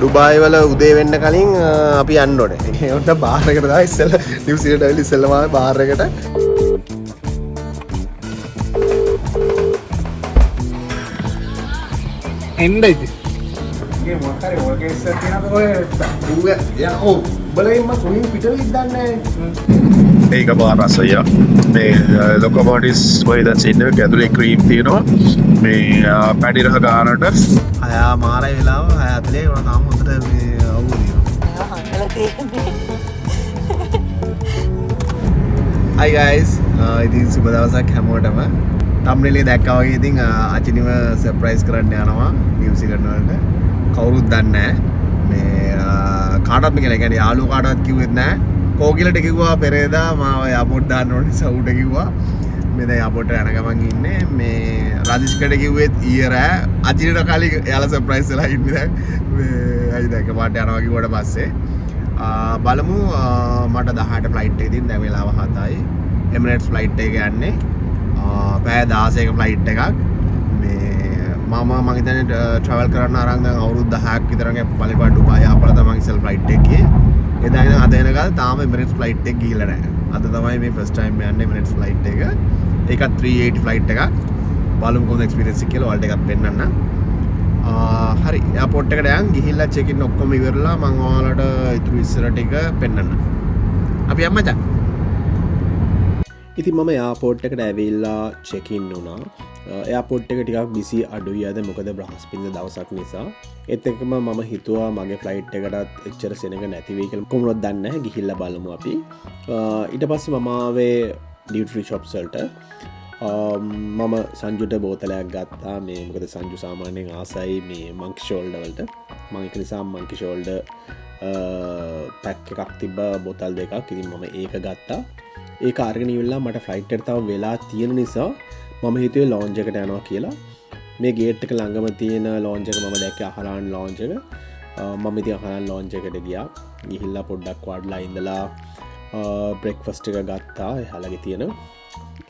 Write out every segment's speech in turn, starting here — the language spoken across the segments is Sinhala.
ඩුබායි වල උදේ වෙන්න කලින් අපි යන්න ඕනේ. ඒ වුණා බාර් එකට තමයි ඉස්සෙල්ලා නිව්සීලන්ත ඇවිල්ලා ඉස්සෙල්ලාම ආවේ බාර් එකට. එන්න ඉතින්. ඒ මොකක් හරි ඕකේස් තියෙනවද ඔය ඌ යා ඔව් බලයින් මම කොහෙන් පිටවෙයිද දන්නේ නැහැ. ඒක බාරසය මේ ලොකොමෝටිස් වයිදන් ඉන්න ඇතුලේ ක්‍රීම් තියෙනවා මේ පැඩි රහ ගානට අයා මාරයි වෙලාව 6:40 වුණා තාම හොඳට මේ අවුල් තියෙනවා. Hi guys ඉතින් සුබ දවසක් හැමෝටම. thumbnail එක දැක්කා වගේ ඉතින් අචිනිව සර්ප්‍රයිස් කරන්න යනවා නිව්සීලන්ත වලට. කවුරුත් දන්නේ නැහැ. මේ කාටවත් මේ කියන්නේ යාළුවෝ කාටවත් කිව්වෙත් නැහැ. කෝකිලට කිව්වා පෙරේදා මාව එයාපෝට් දාන්න ඕනේ නිසා ඌට කිව්වා. මේ දැන් එයාපෝට් යන ගමන් ඉන්නේ. මේ රාජිෂ්කට කිව්වෙත් ඊයේ රෑ අචිනට කලින් එයාලා සර්ප්‍රයිස් වෙලා ඉන්නේ දැන්. මේ අයි දැන් කපාට යනවා කිව්වට පස්සේ බලමු මට 18 ෆ්ලයිට් එකකින් දැන් වෙලාව 7යි. එමිරේට්ස් ෆ්ලයිට් එක යන්නේ. පැය 16ක ෆ්ලයිට් එකක්. මම හිතන්නේ ට්‍රැවල් කරන්න අරන් දැන් අවුරුදු 10ක් විතර ගේ පළවෙනි ඩුබායි ආපහු තමයි ඉස්සෙල් ෆ්ලයිට් එක ගියේ. එදා ඉඳන් අද වෙනකල් තාම එමිරේට්ස් ෆ්ලයිට් එක ගිහිල්ලා නැහැ. අද තමයි මේ ෆස්ට් ටයිම් යන්නේ එමිරේට්ස් ෆ්ලයිට් එක. ඒකත් 380 ෆ්ලයිට් එකක්. බලමු කොහොමද එක්ස්පීරියන්ස් එක කියලා ඔයාලට එකක් පෙන්නන්න. හරි එයාපෝට් එකට යන් ගිහිල්ලා චෙක් ඉන් ඔක්කොම ඉවරලා මම ඔයාලට ඉතුරු ඉස්සර ටික පෙන්නන්න. අපි යමු මචං. ඉතින් මම එයාපෝට් එකට ඇවිල්ලා චෙක් ඉන් වුණා. එයාපෝට් එක ටිකක් බිසි අඩුයි අද මොකද බ්‍රහස්පතින්දා දවසක් නිසා. ඒත් එක්කම මම හිතුවා මගේ ෆ්ලයිට් එකටත් එච්චර සෙනඟ නැති වෙයි කියලා. කොහොමද දන්නේ නැහැ ගිහිල්ලා බලමු අපි. ඊට පස්සේ මම ආවේ ඩියුටි ෆ්‍රී ෂොප්ස් වලට. මම සංජුට බෝතලයක් ගත්තා මේ මොකද සංජු සාමාන්‍යයෙන් ආසයි මේ මංකි ෂෝල්ඩර් වලට. මම ඒක නිසා මංකි ෂෝල්ඩර් පැක් එකක් තිබ්බ බෝතල් දෙකක්. ඉතින් මම ඒක ගත්තා. ඒක අරගෙන ඉවිල්ලා මට ෆ්ලයිට් එකට තව වෙලා තියෙන නිසා මම හිතුවේ ලොන්ජ් එකට යනවා කියලා. මේ ගේට් එක ළඟම තියෙන ලොන්ජ් එක මම දැක්කේ අහලාන් ලොන්ජ් එක. මම ඉතින් අහලාන් ලොන්ජ් එකට ගියා. ගිහිල්ලා පොඩ්ඩක් වාඩිලා ඉඳලා බ්‍රෙක්ෆාස්ට් එක ගත්තා. එහාලගේ තියෙන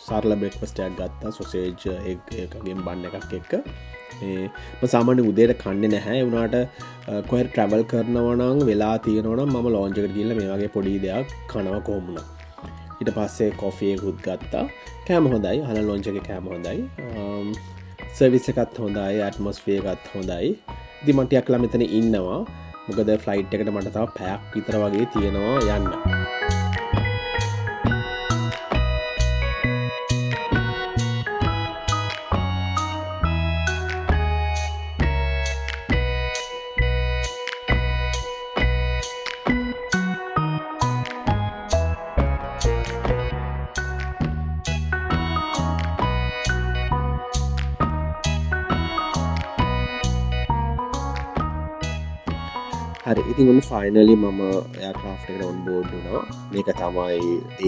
සරල බ්‍රෙක්ෆාස්ට් එකක් ගත්තා. සොසේජ් එග් එකකින් බන් එකක් එක්ක. මම සාමාන්‍යයෙන් උදේට කන්නේ නැහැ. ඒ වුණාට කොහෙද ට්‍රැවල් කරනවා නම් වෙලා තියෙනවා නම් මම ලොන්ජ් එකට ගිහිල්ලා මේ වගේ පොඩි දෙයක් කනවා කොහොම වුණා. ඊට පස්සේ කොෆි එකකුත් ගත්තා. කෑම හොඳයි. අහලාන් ලොන්ජ් එකේ කෑම හොඳයි. සර්විස් එකත් හොඳයි. ඇට්මොස්ෆියර් එකත් හොඳයි. ඉතින් මම ටිකක් ලා මෙතන ඉන්නවා. මොකද ෆ්ලයිට් එකට මට තව පැයක් විතර වගේ තියෙනවා යන්න. හරි ඉතින් ඔන්න ෆයිනලි මම එයාක්‍රාෆ්ට් එකට ඔන් බෝඩ් වුණා. මේක තමයි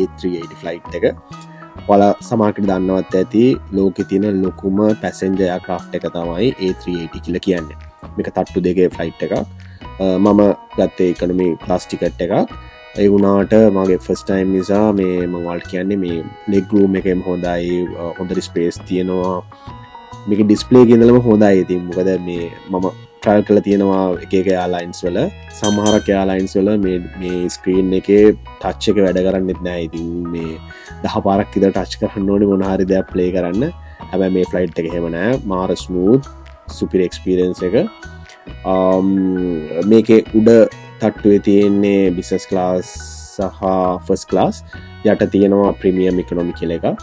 A380 ෆ්ලයිට් එක. ඔයාලා සමහරකට දන්නවත් ඇති ලෝකේ තියෙන ලොකුම පැසෙන්ජර් එයාක්‍රාෆ්ට් එක තමයි A380 කියලා කියන්නේ. මේක තට්ටු දෙකේ ෆ්ලයිට් එකක්. මම ගත්තේ ඉකොනොමි ක්ලාස් ටිකට් එකක්. ඒ වුණාට මගේ ෆස්ට් ටයිම් නිසා මේ මම ඔයාලට කියන්නේ මේ ලෙග් රූම් එකෙම හොඳයි. හොඳට ස්පේස් තියෙනවා. මේක ඩිස්ප්ලේ එකේ ඉඳලම හොඳයි. ඉතින් මොකද මේ මම ට්‍රයිල් කරලා තියෙනවා එක එක එයාලයින්ස් වල. සමහරක් එයාලයින්ස් වල මේ ස්ක්‍රීන් එකේ ටච් එක වැඩ කරන්නේත් නැහැ. ඉතින් මේ 10 පාරක් විතර ටච් කරන්න ඕනේ මොන හරි දෙයක් ප්ලේ කරන්න. හැබැයි මේ ෆ්ලයිට් එක එහෙම නැහැ. මාර ස්මූත් සුපිරි එක්ස්පීරියන්ස් එක. මේකේ උඩ තට්ටුවේ තියෙන්නේ බිස්නස් ක්ලාස් සහ ෆස්ට් ක්ලාස්. යට තියෙනවා ප්‍රීමියම් ඉකොනොමි කියලා එකක්.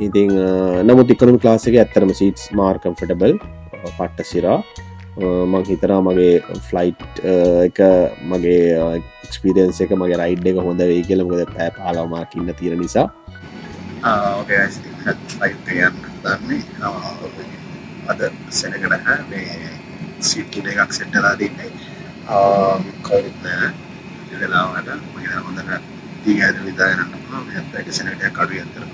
ඉතින් නමුත් ඉකොනොමි ක්ලාස් එකේ ඇත්තටම සීට්ස් මාර කම්ෆර්ටබල්. පට්ට සිරා. මං හිතනවා මගේ ෆ්ලයිට් එක මගේ එක්ස්පීරියන්ස් එක මගේ රයිඩ් එක හොඳ වෙයි කියලා. මොකද පැය 15 මාර්ක් ඉන්න තියෙන නිසා. ඕකේ guys ඉතින් ෆ්ලයිට් එක යන්න දන්නේ අද සෙනඟ නැහැ. මේ සීට් එකක් සෙට් කරලා දෙන්නේ. කවුරුත් නැහැ. ඒ වෙලාවට මම හොඳට දීගාද විදාගෙන යන්න පුළුවන්. මේ පැය සෙනඟට අඩුයි අතර.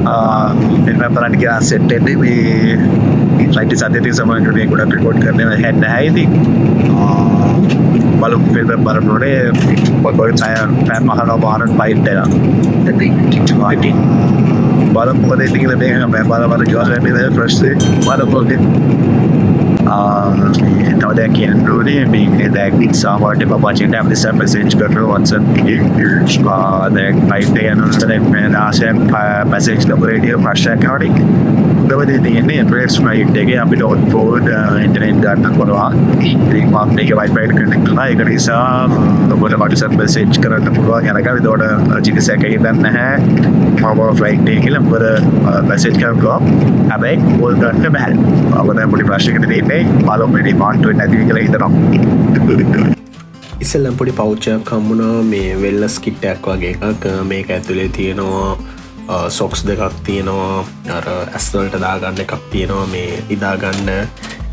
फिल्म बनाने की सेट है मैं फ्लाइट साथ थे समय में गुड़ा रिकॉर्ड करने में है ना है थी malu film baru nore baru saya mahal baharan baik dah jadi jadi baru pada tinggal dengan baru jual lebih fresh sih baru boleh tahu dah kian dulu ni dah ni sama ada bapa cinta bisa message kerja WhatsApp dah baik dah yang nore मैं आशा message double radio fresh recording දවදේ තියෙන්නේ Emirates flight එකේ අපිට ඔන්බෝඩ් ඉන්ටර්නෙට් ගන්න පුළුවන්. ඉතින් මම මේක Wi-Fi එකට කනෙක්ට් කරලා ඒක නිසා ඔබට WhatsApp message කරන්න පුළුවන්. යනකම් ඒතකොට GPS එකේ ඉඳන් නැහැ. මම flight එකේ කියලා ඔබට message කරනවා. හැබැයි කෝල් ගන්න බෑ. අපිට පොඩි ප්‍රශ්නයකට තියෙන්නේ බලමු මේ demand වෙන්නේ නැති කියලා හිතනවා. ඉස්සෙල්ලම් පොඩි පවුචයක් හම්බුණා මේ වෙල්නස් කිට් එකක් වගේ එකක්. මේක ඇතුලේ තියෙනවා සොක්ස් දෙකක් තියෙනවා අර ඇස්වලට දාගන්න එකක් තියෙනවා මේ ඉදාගන්න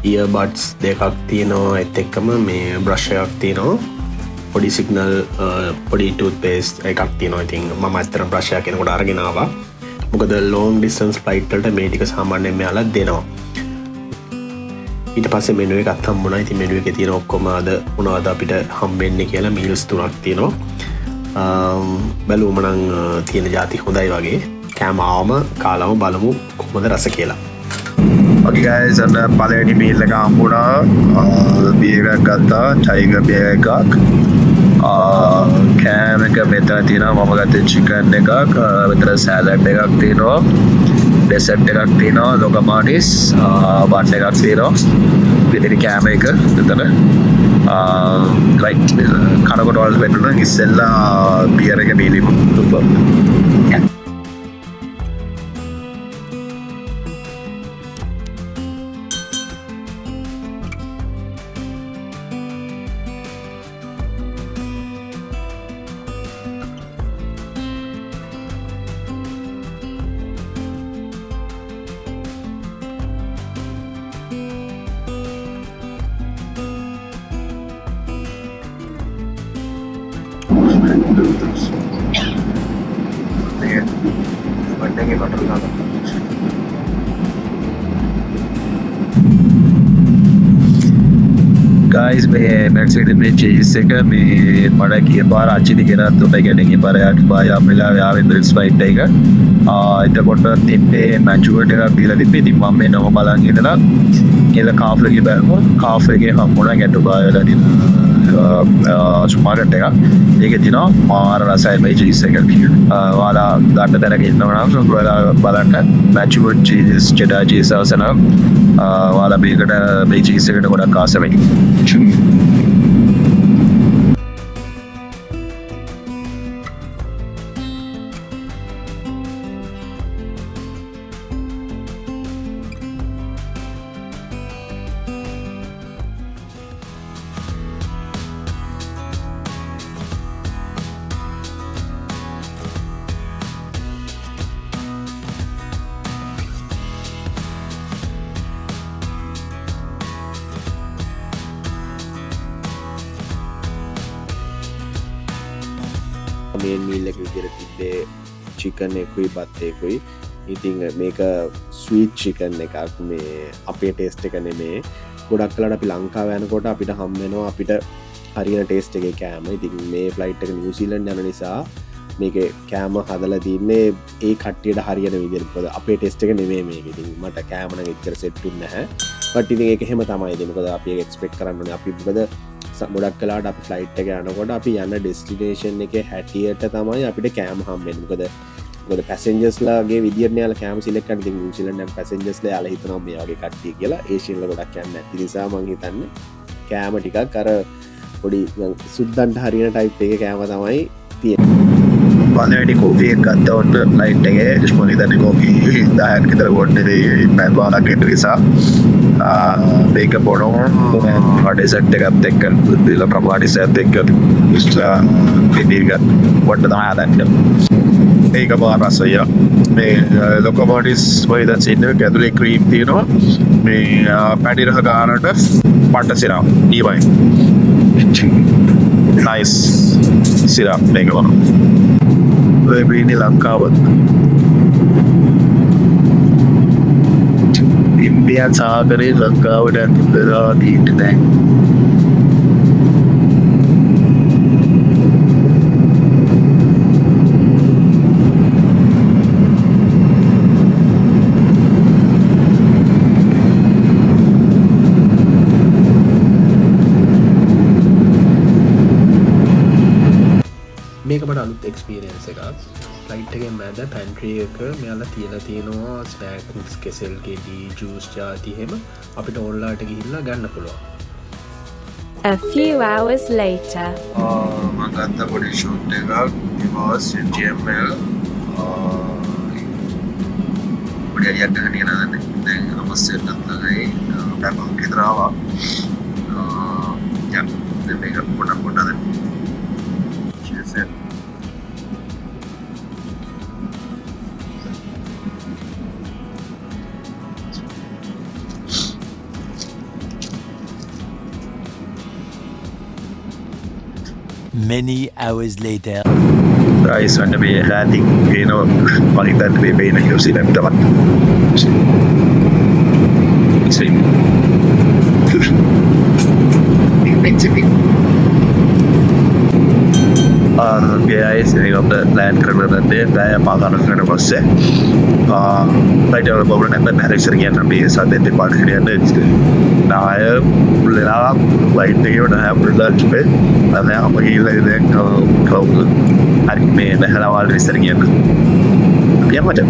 ඉයර්බඩ්ස් දෙකක් තියෙනවා ඒත් එක්කම මේ බ්‍රෂ් එකක් තියෙනවා පොඩි සිග්නල් පොඩි ටූත් පේස්ට් එකක් තියෙනවා ඉතින් මම අතර බ්‍රෂ් එක කෙනෙකුට අරගෙන ආවා මොකද ලොන්ග් ඩිස්ටන්ස් ෆ්ලයිට් වලට මේ ටික සාමාන්‍යයෙන් මෙයාලා දෙනවා ඊට පස්සේ මෙනු එකක් හම්බුණා ඉතින් මෙනු එකේ තියෙන ඔක්කොම අද මොනවද අපිට හම්බෙන්නේ කියලා මීල්ස් තුනක් තියෙනවා බැලුවමනං තියෙන ජාති හොඳයි වගේ කෑමාවම කාලම බලමු කොහොමද රස කියලා Okay guys අන්න පළවෙනි මීල් එක හම්බුණා බියර් එකක් ගත්තා ටයිගර් බියර් එකක් කෑම එක මෙතන තියෙනවා මම ගත්තේ චිකන් එකක් මෙතන සෑලඩ් එකක් තියෙනවා ඩෙසර්ට් එකක් තියෙනවා ලොකමානිස් බන් එකක් තියෙනවා පිටිරි කෑම එක මෙතන right කනකොට වල වෙන්න ඉස්සෙල්ලා බියර් එක බීලිමු බඩේ බටර් දාලා guys මේ Mercedes මේ chase එක මේ මට ගිය පාර අච්චිදි ගෙනත් උඩ ගැන ගිය පාර යාට බය අපිලා ආවෙ Emirates flight එක එතකොට තිබ්බේ මැචුවර්ට් එකක් දීලා තිබ්බේ ඉතින් මම මේ නම බලන් ඉඳලා කියලා කාෆ් එකේ බැලුවා කාෆ් එකේ හම්බුණා ගැටු බය වෙලා තියෙනවා සුපර්මාකට් එකක් ඒකේ තියෙනවා මාර රසයි මේ චීස් එක ඔයාලා ගන්න තැනක ඉන්නවා නම් ඔයාලා බලන්න මැචුවර්ට් චීස් චෙඩර් චීස් අවසන ඔයාලා මේකට මේ චීස් එකට ගොඩක් ආස වෙයි මේන් මීල් එක විදිහට තිබ්බේ චිකන් එකකුයි බත් එකකුයි ඉතින් මේක ස්වීට් චිකන් එකක් මේ අපේ ටේස්ට් එක නෙමේ ගොඩක් කලට අපි ලංකාව යනකොට අපිට හම් වෙනවා අපිට හරියන ටේස්ට් එකේ කෑම ඉතින් මේ ෆ්ලයිට් එක නිව්සීලන්ඩ් යන නිසා මේක කෑම හදලා තින්නේ ඒ කට්ටියට හරියන විදිහට මොකද අපේ ටේස්ට් එක නෙමෙයි මේක ඉතින් මට කෑම නම් එච්චර සෙට් වෙන්නේ නැහැ බට් ඉතින් ඒක එහෙම තමයි ඉතින් මොකද අපි ඒක එක්ස්පෙක්ට් කරන්න ඕනේ අපි මොකද ගොඩක් කලාට අපි ෆ්ලයිට් එක යනකොට අපි යන ඩෙස්ටිනේෂන් එක හැටියට තමයි අපිට කෑම හම්බෙන්නේ මොකද පැසෙන්ජර්ස්ලාගේ විදිහට යාලා කෑම සිලෙක්ට් කරන ඉතින් නිව්සීලන්ඩ් යන පැසෙන්ජර්ස්ලා යාලා හිතනවා මේ වගේ කට්ටිය කියලා ඒෂියන්ලා ගොඩක් යන්නේ නැති නිසා මං හිතන්නේ කෑම ටිකක් අර පොඩි සුද්දන්ට හරියන ටයිප් එකේ කෑම තමයි තියෙන්නේ පළවෙනි කෝපි එක ගත්ත ඔන්න ෆ්ලයිට් එකේ ඩිස්පෝන් ඉදන්නේ කෝපි 10ක් විතර ගොඩනේ පැය භාගයක් ඉන්න නිසා මේක බොනවා ඩෙසර්ට් එකත් එක්ක දීලා ප්‍රමාණිසත් එක්ක පිටිගත් වට තමයි හදන්නේ ඒක බාර රසය මේ ලොකෝමෝටිව්ස් වල දැන් සින්න ඇතුලේ ක්‍රීම් තියෙනවා මේ පැටි රහ ගන්නට පට්ට සිරප් ඊවයි නයිස් සිරප් මේක වුණා ඒ බින්නේ ලංකාවත් ඉන්දියන් සාගරේ ලංකාවට ඇතුල් වෙලා තියෙන්නේ දැන්. මේක මට අලුත් එක්ස්පීරියන්ස් එකක්. ෆ්ලයිට් එකෙන් මැද පැන්ට්‍රී එක මෙයාලා තියලා තියෙනවා ස්නැක්ස්, කෙසෙල් ගෙඩි, ජූස් ජාති එහෙම අපිට ඕන්ලාට ගිහිල්ලා ගන්න පුළුවන්. A few hours later. මම ගත්ත පොඩි ෂොට් එකක්. it was GML. පොඩි අලියක් ගන්න යනවානේ. දැන් අමස්සෙල්ලත් ළඟයි. පැපක් විතර ආවා. දැන් මේක පොඩ දැන්. cheers. Many hours later. Guys, when we landing, you know, money that we pay in New Zealand, the one. Same. guys, ini kita land kerana nanti saya makan kerana bosnya. Baik kalau bawa nanti hari seringan nanti saat itu pada hari ini. Nah, saya boleh lah, baik ni kita dah boleh cuba. Nanti apa gila ini kau hari ini dah awal hari seringan. Apa macam?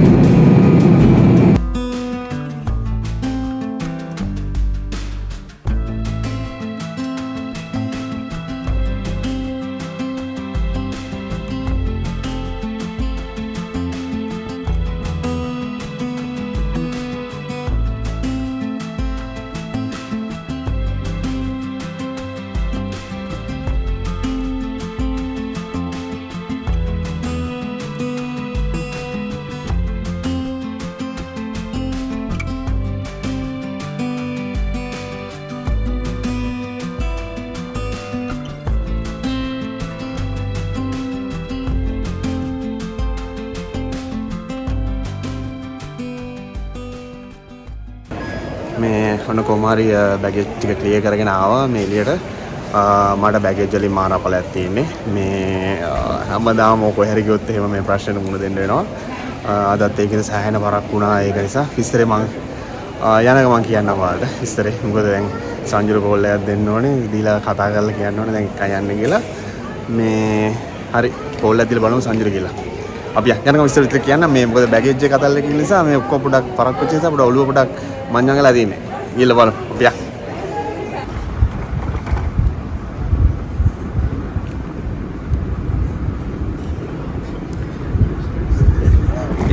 මේ ඔන්න කොමාරි බැගේජ් ටික ක්ලියර් කරගෙන ආවා මේ එළියට. මට බැගේජ් වලින් මානපලයක් තියෙන්නේ. මේ හැමදාම මොකෝ හැරි ගියොත් එහෙම මේ ප්‍රශ්නෙට මුහුණ දෙන්න වෙනවා. අදත් ඒකෙන් සෑහෙන බරක් වුණා. ඒක නිසා ඉස්තරේ මං යන ගමන් කියන්නම් ඔයාලට. ඉස්තරේ මොකද දැන් සංජුර කෝල් එකක් දෙන්න ඕනේ. දීලා කතා කරලා කියන්න ඕනේ දැන් එකයි යන්නේ කියලා. මේ හරි කෝල් එකක් දීලා බලමු සංජුර කියලා. අපි යන ගමන් ඉස්තර විතර කියන්න මේ මොකද බැගේජ් එක කතල්ල කියන නිසා මේ ඔක්කොම පොඩක් පරක් වෙච්ච නිසා පොඩ ඔළුව පොඩක් මංජන් ගලා තියෙන්නේ. ගිහලා බලමු. අපි යා.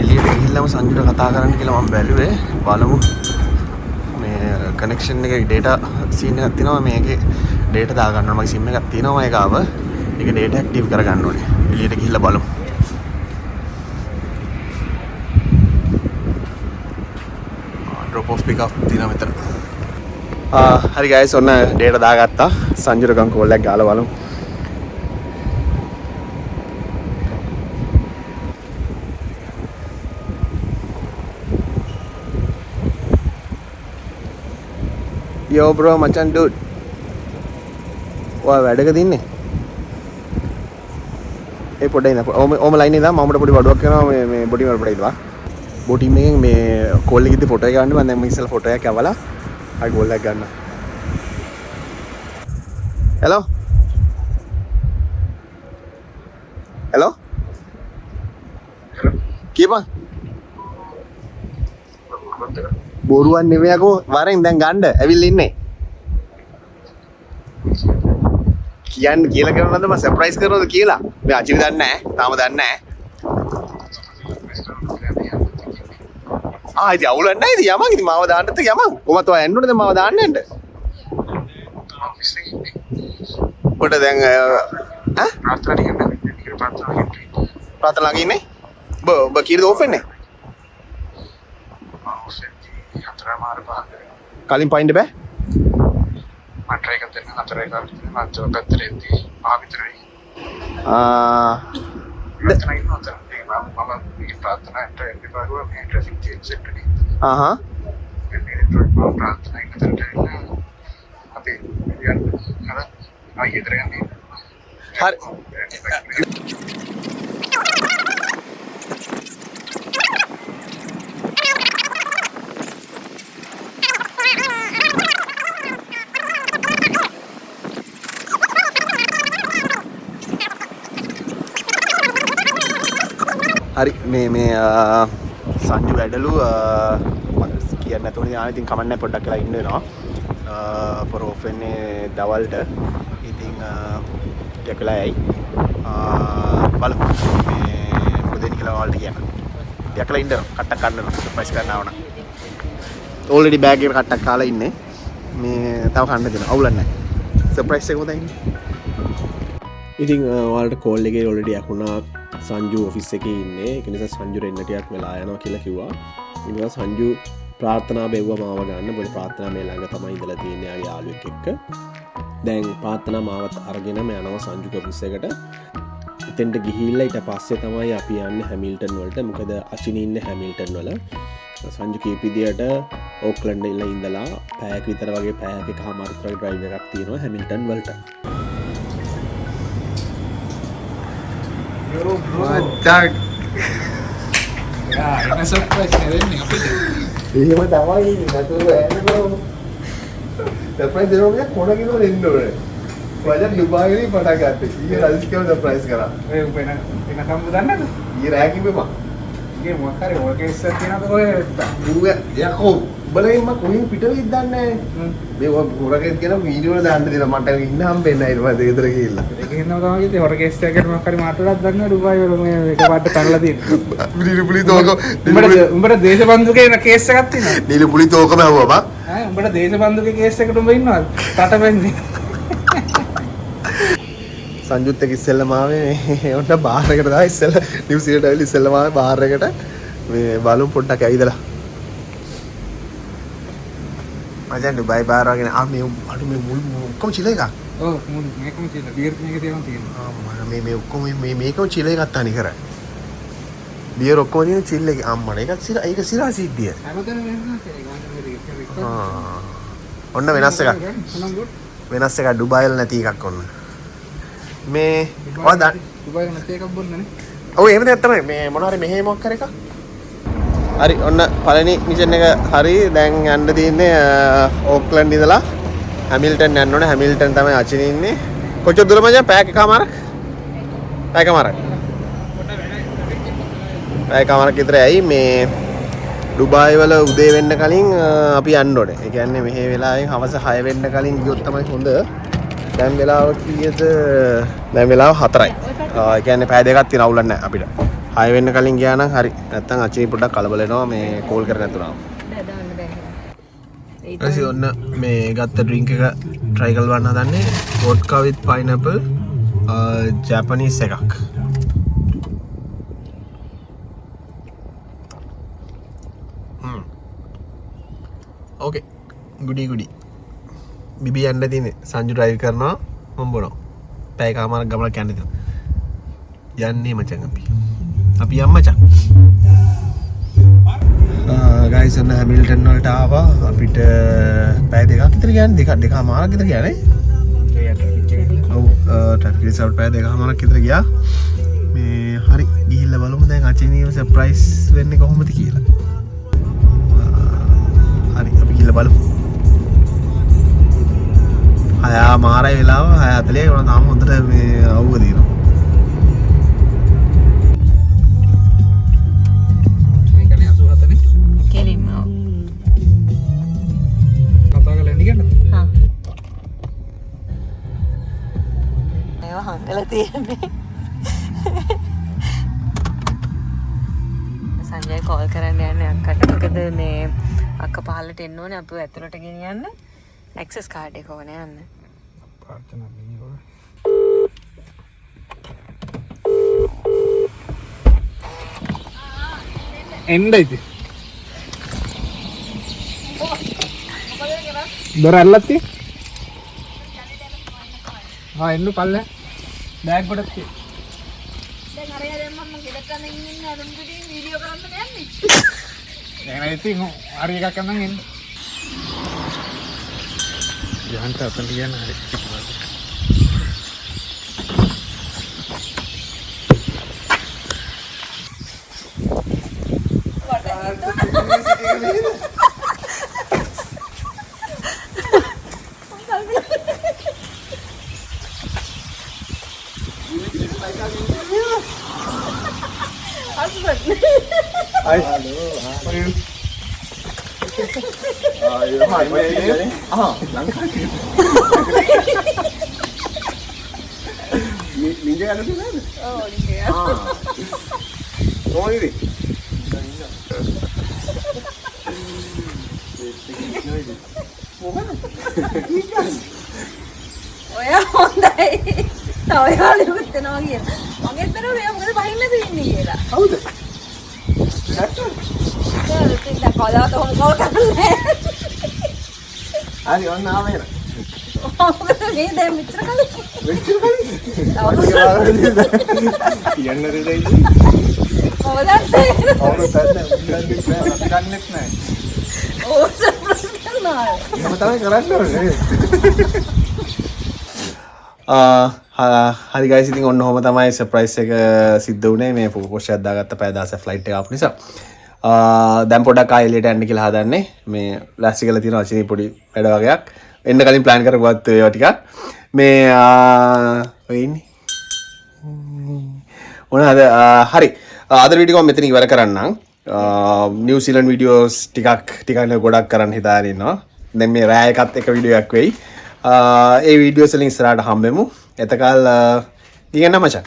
එළියට ගිහිල්ලාම සංජුර කතා කරන්න කියලා මම බැලුවේ. බලමු. මේ කනෙක්ෂන් එකේ data scene එකක් තියෙනවා. මේකේ data දා ගන්න ඕන. මගේ SIM එකක් තියෙනවා ඒක ආව. ඒක data active කර ගන්න ඕනේ. එළියට ගිහිල්ලා බලමු. drop off pick up තියෙනවා මෙතන. හරි guys ඔන්න data දාගත්තා. සංජුර ගම් කෝල් එකක් ගාලා බලමු. yo bro මචන් dude. ඔයා වැඩක තින්නේ? ඒ පොඩ්ඩයි නෑ. ඕම ලයින් එකේ දාම මමට පොඩි බඩුවක් කරනවා මේ බොඩි වල පොඩ්ඩයි දා. බොටින් එකෙන් මේ කෝල් එකේදී ෆොටෝ එක ගන්න මම දැන් මම ඉස්සෙල්ලා ෆොටෝ එකක් ඇවලා ආයි කෝල් එකක් ගන්න. හෙලෝ හෙලෝ කීපන් බොරුවක් නෙවෙයි අකෝ වරෙන් දැන් ගන්න ඇවිල්ලා ඉන්නේ කියන්න කියලා කරනවද මම සර්ප්‍රයිස් කරනවද කියලා මේ අචිරි දන්නේ නැහැ තාම දන්නේ නැහැ ඉතින් අවුලක් නැහැ ඉතින් යමන් ඉතින් මාව දාන්නත් යමන් කොහමද ඔයා එන්න ඕනද මාව දාන්න එන්න පොඩ දැන් ප්‍රාර්ථනා කියන්නේ ඔබ කීයද ඕෆ් වෙන්නේ කලින් පයින්ද බෑ මට එක දෙන්න හතර එකක් මට පැත්තට එද්දී ආ විතරයි ප්‍රාර්ථනාට එන්න බැරුව මේ ට්‍රැෆික් ජෑම් සෙට් එකේ මම ප්‍රාර්ථනා කරනවා අපි යන්න හරි ආයෙ ගෙදර යන්න හරි හරි මේ සංජු වැඩලු කියන්න නැතුවනේ යාන ඉතින් කමන්නේ පොඩ්ඩක් කියලා ඉන්න වෙනවා ප්‍රෝෆ් වෙන්නේ දවල්ට ඉතින් යකලායි බලමු මේ පොදෙන් කියලා වලට කියන යකලා ඉන්න කට්ටක් ගන්න සර්ප්‍රයිස් කරන්න ආවන ඔල්රෙඩි බෑග් එකට කට්ටක් කාලා ඉන්නේ මේ තව කන්න දෙනවා අවුලක් නැහැ සර්ප්‍රයිස් එක හොඳයි ඉතින් ඔයාලට කෝල් එකේ ඔල්රෙඩි යකුණා සංජු ඔෆිස් එකේ ඉන්නේ ඒක නිසා සංජු එන්න ටිකක් වෙලා යනවා කියලා කිව්වා ඊට පස්සේ සංජු ප්‍රාර්ථනා බෙව්වා මාව ගන්න මොකද ප්‍රාර්ථනා මේ ළඟ තමයි ඉඳලා තියෙන්නේ යාගේ යාළුවෙක් එක්ක දැන් ප්‍රාර්ථනා මාවත් අරගෙනම යනවා සංජුගේ ඔෆිස් එකට එතෙන්ට ගිහිල්ලා ඊට පස්සේ තමයි අපි යන්නේ හැමිල්ටන් වලට මොකද අචිනි ඉන්නේ හැමිල්ටන් වල සංජු කීප විදියට ඕක්ලන්ඩ් ඉඳලා පැයක් විතර වගේ පැයක් එකමාරක් විතර ඩ්‍රයිව් එකක් තියෙනවා හැමිල්ටන් වලට Yo, bro. මචං Ya, ini surprise nih අපිට. එහෙම තමයි නතුරු ඇන්න බro සර්ප්‍රයිස් දෙනවා කොන කිලෝ දෙන්න ඕනේ වජන් දුබායිලි පටන් ගත්තේ ඊයේ රජිස්කේව සර්ප්‍රයිස් කරා ඔය වෙන කම් දන්නද? ඊයේ රෑ කිව්වෙම ඊයේ මොකක් හරි ඕකේස් එකක් තියෙනවද ඔය ඌ යකෝ බලෙන් මම කොහෙන් පිට වෙයිද දන්නේ නැහැ මේ හොරගෙන් කියන වීඩියෝ වල දාන්න දෙනවා මට ඉන්න හම්බෙන්නේ නැහැ ඊට පස්සේ ගෙදර ගිහිල්ලා ඒක හින්දා තමයි කිව්වේ ඕකේස් එකකට මොකක් හරි මාටලක් දන්නවද ඩුබායි වල මේ එකපාරට කරලා තියෙන්නේ. නිලුපුලි තෝක උඹට දේශබන්දුකේ කේස් එකක් තියෙනවද? නිලුපුලි තෝක බැවුවා ඈ උඹට දේශබන්දුකේ කේස් එකට උඹ ඉන්නවද? රට වෙන්නේ. සංජුත් එක්ක ඉස්සෙල්ලාම ආවේ ඔන්න බාර් එකට දාලා ඉස්සෙල්ලා නිව්සීලන්ත ඇවිල්ලා ඉස්සෙල්ලාම ආවේ බාර් එකට මේ බලමු පොඩ්ඩක් ඇවිදලා මචං ඩුබායි බාර් වගේ ආ මේ අඩු මේ මුල් ඔක්කොම චිල එකක් ඔව් මේකම තියෙනවා බියර් මේක තියෙනවා ආ මේ ඔක්කොම මේකම චිල එකක් තනි කරා බියර් ඔක්කොම තියෙන චිල් එක අම්මනේ ඒක සිරා සිද්ධිය හැමතැනම වෙනවා ඔන්න වෙනස් එකක් වෙනස් එකක් ඩුබායි වල නැති එකක් ඔන්න මේ ඔය ඩුබායි වල නැති එකක් බොන්නනේ ඔව් එහෙම දෙයක් තමයි මේ මොනවා හරි මෙහෙ මොකක් කර එකක් හරි ඔන්න පළවෙනි මිෂන් එක හරි දැන් යන්න තියෙන්නේ ඕක්ලන්ඩ් ඉඳලා හැමිල්ටන් යන්න ඕනේ හැමිල්ටන් තමයි අචිනි ඉන්නේ කොච්චර දුර මචං පැයක් එකමාරක් විතර ඇයි මේ ඩුබායි වල උදේ වෙන්න කලින් අපි යන්න ඕනේ ඒ කියන්නේ මෙහෙ වෙලාවෙන් හවස 6 වෙන්න කලින් ගියොත් තමයි හොඳ දැන් වෙලාව කීයද දැන් වෙලාව 4යි ඒ කියන්නේ පැය දෙකක් තියෙන අවුලක් නැහැ අපිට 6 වෙන්න කලින් ගියා නම් හරි නැත්තම් අචිනි පොඩ්ඩක් කලබල වෙනවා මේ කෝල් කරේ නැතුණා ඊට ඔන්න මේ ගත්ත ඩ්‍රින්ක් එක try කරලා බලන්න හදන්නේ vodka with pineapple Japanese එකක් ඕකේ ගුඩි බිබි යන්න තියෙන්නේ සංජු ඩ්‍රයිව් කරනවා මම බොනවා පැය කමාරක් ගමනක් යන්න තියෙනවා යන්නේ මචං අපි යම් මචං ගයිස් ඔන්න හැමිල්ටන් වලට ආවා අපිට පැය දෙකක් විතර ගියානේ දෙකමාරක් විතර ගියානේ ඔව් ට්‍රැෆික් රිසර්ව් පැය දෙකමාරක් විතර ගියා මේ හරි ගිහිල්ලා බලමු දැන් අචිනිව සර්ප්‍රයිස් වෙන්නේ කොහොමද කියලා හරි අපි ගිහිල්ලා බලමු අයා මාරයි වෙලාව 6:40 වුණා තාම හොඳට මේ අවුව දිනවා හංගලා තියෙන්නේ සංජය කෝල් කරන්න යන්නේ අක්කට මොකද මේ අක්ක පහලට එන්න ඕනේ අපිව ඇතුළට ගෙනියන්න ඇක්සස් කාඩ් එක ඕනේ යන්න ප්‍රාර්ථනා බිනියෝ එන්නයිද දොර ඇල්ලත්ති එන්න පල්ල බෑග් ගොඩක් තියෙනවා දැන් අරයා දැන් මම ගෙදරට යන්න ඉන්නේ අරුන් පිටින් වීඩියෝ කරන්න යන්නේ දැන් ඉතින් හරි එකක් කරන්න එන්න යහන්ට අතන කියන හරි. ඔයා හොඳයි. ඔයාලුත් වෙනවා කියන. මගෙත් දරුවෝ මෙයා මොකද බහින්නද ඉන්නේ කියලා. හවුද? ඒක කවදාවත් ඔහොම කෝල් කරන්නේ. හරි ඔන්න ආව එන. මොකද මේ දැන් මෙච්චර කලින්. කියන්න දෙයි. මොකද අවුරුද්දක් නැහැ. උන්දන්නේ නැහැ. අපි දන්නෙත් නැහැ. ඕ සර්ප්‍රයිස් කරනවා. එහෙම තමයි කරන්න ඕනේ. හරි ගයිස් ඉතින් ඔන්න ඔහොම තමයි සර්ප්‍රයිස් එක සිද්ධ වුණේ මේ ෆෝකස් එකක් දාගත්ත පැය 16 ෆ්ලයිට් එක ආපු නිසා. දැන් පොඩක් ආයෙ එළියට යන්න කියලා හදන්නේ. මේ ලෑස්ති කරලා තියෙනවා අචිනී පොඩි වැඩ වගේක්. එන්න කලින් ප්ලෑන් කරපුවත් ඒවා ටිකක්. මේ ඔය ඉන්නේ. මොනවාද හරි. අද වීඩියෝ මෙතන ඉවර කරන්නම්. නිව්සීලන්ඩ් වීඩියෝස් ටිකක් ගොඩක් කරන්න හිතාගෙන ඉන්නවා. දැන් මේ රෑ එකත් එක වීඩියෝ එකක් වෙයි. ඒ වීඩියෝස් වලින් ඉස්සරහට හම්බෙමු. එතකල් ඉගෙන මචං.